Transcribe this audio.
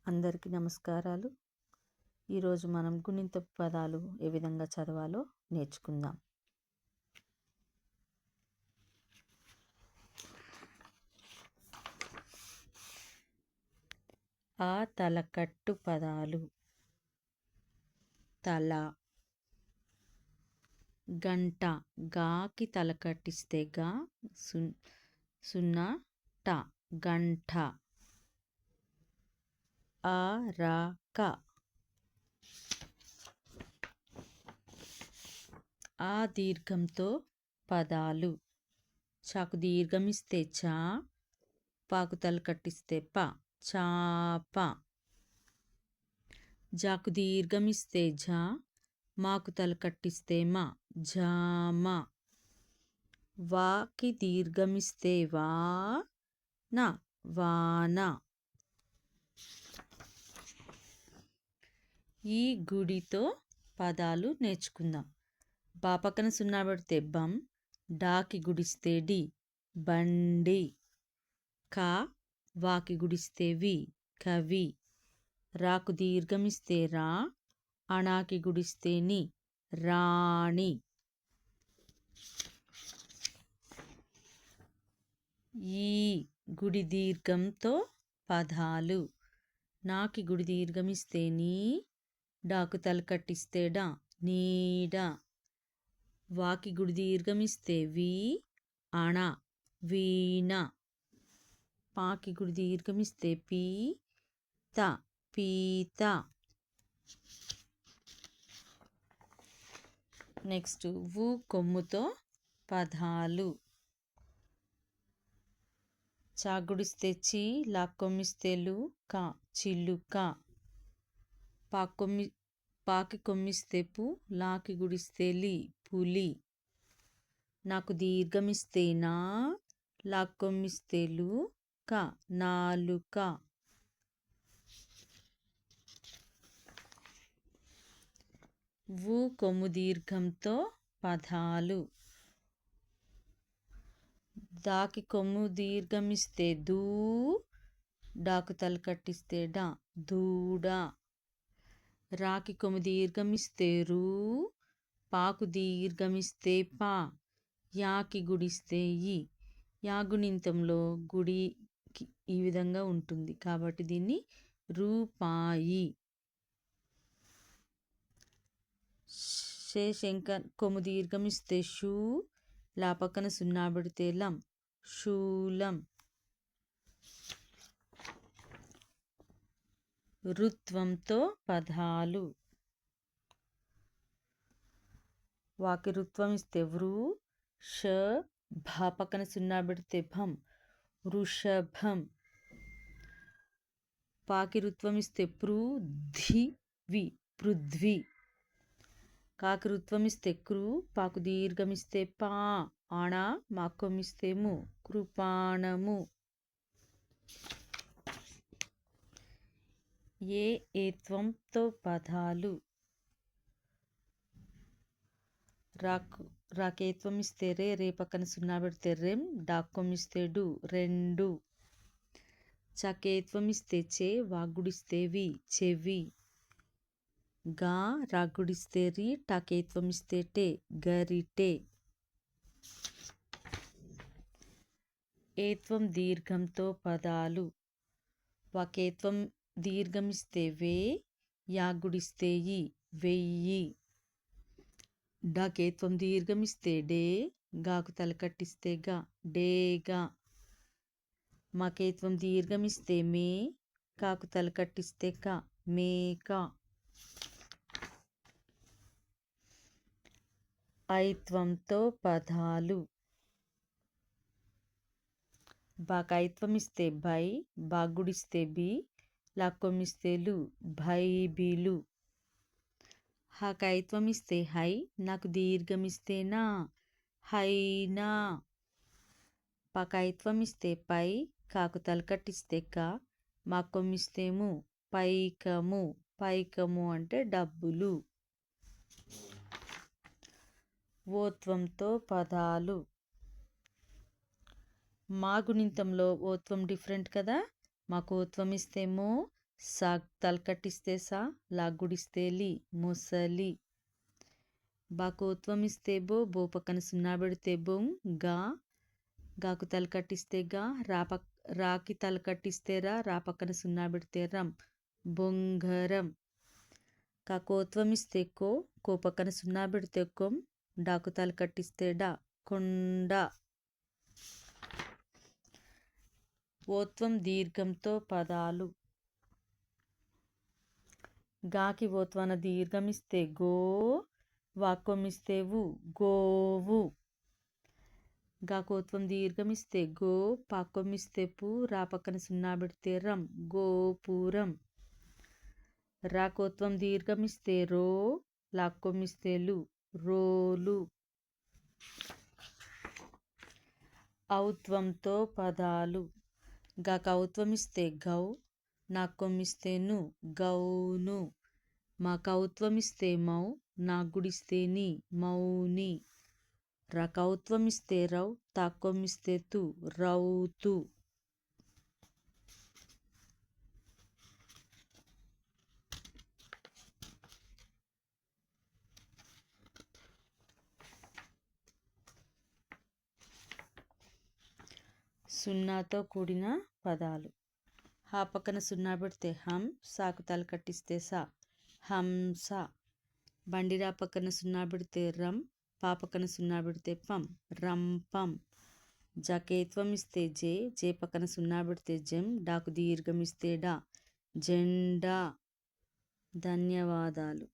అందరికీ నమస్కారాలు. ఈరోజు మనం గుణింతపు పదాలు ఏ విధంగా చదవాలో నేర్చుకుందాం. ఆ తలకట్టు పదాలు: తల, గంట, గాకి తలకట్టిస్తే గా, సున్నా ట, గంట. అరక, ఆ దీర్ఘంతో పదాలు: చాకు దీర్ఘమిస్తే చా, పాకు తలకట్టిస్తే ప, చాప. జాకు దీర్ఘమిస్తే ఝ, మాకు తలకట్టిస్తే మ, జామ. వాకి దీర్ఘమిస్తే వా, న, వాన. ఈ గుడితో పదాలు నేర్చుకుందాం. బా పక్కన సున్నా పెడితే బం, డాకి గుడిస్తే డి, బండి. కా, వాకి గుడిస్తే వి, కవి. రాకు దీర్ఘమిస్తే రా, అణాకి గుడిస్తే ని, రాణి. ఈ గుడి దీర్ఘంతో పదాలు: నాకి గుడి దీర్ఘమిస్తే నీ, డాకు తలకట్టిస్తే డా, నీడ. వాకి గుడి దీర్ఘమిస్తే వి, అణ, వీణ. పాకి గుడి దీర్ఘమిస్తే పీ, త, పీత. నెక్స్ట్ వు కొమ్ముతో పదాలు: చాగుడిస్తే చి, లాక్కొమ్మిస్తే లు, క, చిలుక. పాకి కొమ్మిస్తే పు, లాకి గుడిస్తే లి, పులి. నాకు దీర్ఘమిస్తే నా, లాక్కొమ్మిస్తే లు, క, నాలుక. వు కొమ్ము దీర్ఘంతో పదాలు: దాకి కొమ్ము దీర్ఘమిస్తే దూ, డాకు తలకట్టిస్తే డా, దూడ. రాకి కొమ్ము దీర్ఘమిస్తే రూ, పాకు దీర్ఘమిస్తే పా, యాకి గుడిస్తే ఈ. యా గుణింతంలో గుడి ఈ విధంగా ఉంటుంది కాబట్టి దీన్ని రూపాయి. శంక కొమ్ము దీర్ఘమిస్తే షూ, లా పక్కన సున్నా పెడితే లం, శూలం. రుత్వంతో పదాలు: వాకి రుత్వం ఇస్తే వృ, ష, భ పక్కన సున్నా పెడితే భం, వృషభం. పాకి రుత్వం ఇస్తే పృ, ధి, వి, పృథ్వీ. కాకి రుత్వం ఇస్తే క్రు, పాకు దీర్ఘమిస్తే పా, అణ, మాకొమ్మిస్తే ము, కృపాణము. ఏత్వంతో పదాలు: రాకేత్వం ఇస్తే రే, రే పక్కన సున్నా పెడితే రెం, డాక్కొమ్మిస్తే డు, రెండు. చకేత్వం ఇస్తే చే, వాగుడిస్తే వి, చెవి. గా, రాగుడిస్తే రి, టకేత్వం ఇస్తే టే, గరిటే. ఏత్వం దీర్ఘంతో పదాలు: వాకేత్వం దీర్ఘమిస్తే వే, యాగుడిస్తే ఈ, వెయ్యి. డాకేత్వం దీర్ఘమిస్తే డే, గాకు తలకట్టిస్తే గా, డేగా. మకేత్వం దీర్ఘమిస్తే మే, కాకు తలకట్టిస్తే క, మేక. ఐత్వంతో పదాలు: బాకైత్వం ఇస్తే బై, బాగుడిస్తే బి, లాక్కొమ్మిస్తే లు, బైబిలు. హకైత్వం ఇస్తే హై, నాకు దీర్ఘమిస్తే నా, హైనా. పకైత్వం ఇస్తే పై, కాకు తలకట్టిస్తే క, మాకొమ్మిస్తే ము, పైకము. పైకము అంటే డబ్బులు. ఓత్వంతో పదాలు: మా గుణింతంలో ఓత్వం డిఫరెంట్ కదా. మాకు ఓత్వం ఇస్తే మో, సా తలకట్టిస్తే సా, లాగుడిస్తే లి, మొసలి. బాకు ఒత్వం ఇస్తే బో, బో పక్కన సున్నా పెడితే బొం, గా. గాకు తలకట్టిస్తే గా, రాకి తలకట్టిస్తే రా, రా పక్కన సున్నా పెడితే రం, బొంగరం. కాకోత్వం ఇస్తే కో, కో పక్కన సున్నా పెడితే కొం, డాకు తలకట్టిస్తే డా, కొండ. ఓత్వం దీర్ఘంతో పదాలు. గాకి ఓత్వాన దీర్ఘం ఇస్తే గో, వాక్వం ఇస్తే వు, గోవు. గాకోత్వం దీర్ఘం ఇస్తే గో, పాక్వం ఇస్తే పు, రా పక్కన సున్నా పెడితే రం, గోపురం. రాకోత్వం దీర్ఘం ఇస్తే రో, లాక్వం ఇస్తే లు, రోలు. ఔత్వంతో పదాలు. గాక ఔత్వం ఇస్తే గౌ, నాక్వం ఇస్తే ను, గౌను. మా కౌత్వం ఇస్తే మౌ, నాగుడిస్తే ని, మౌని. రకౌత్వం ఇస్తే రౌ, తాక్వం ఇస్తే తు, రౌతు. సున్నాతో కూడిన పదాలు. హా పక్కన సున్నా పెడితే హం, సాకు తలకట్టిస్తే సా, హంస. బండిరా పక్కన సున్నా పెడితే రం, పా పక్కన సున్నా పెడితే పం, రంపం. జకేత్వం ఇస్తే జే, జే పక్కన సున్నా పెడితే జం, డాకు దీర్ఘం ఇస్తే డా, జెండా. ధన్యవాదాలు.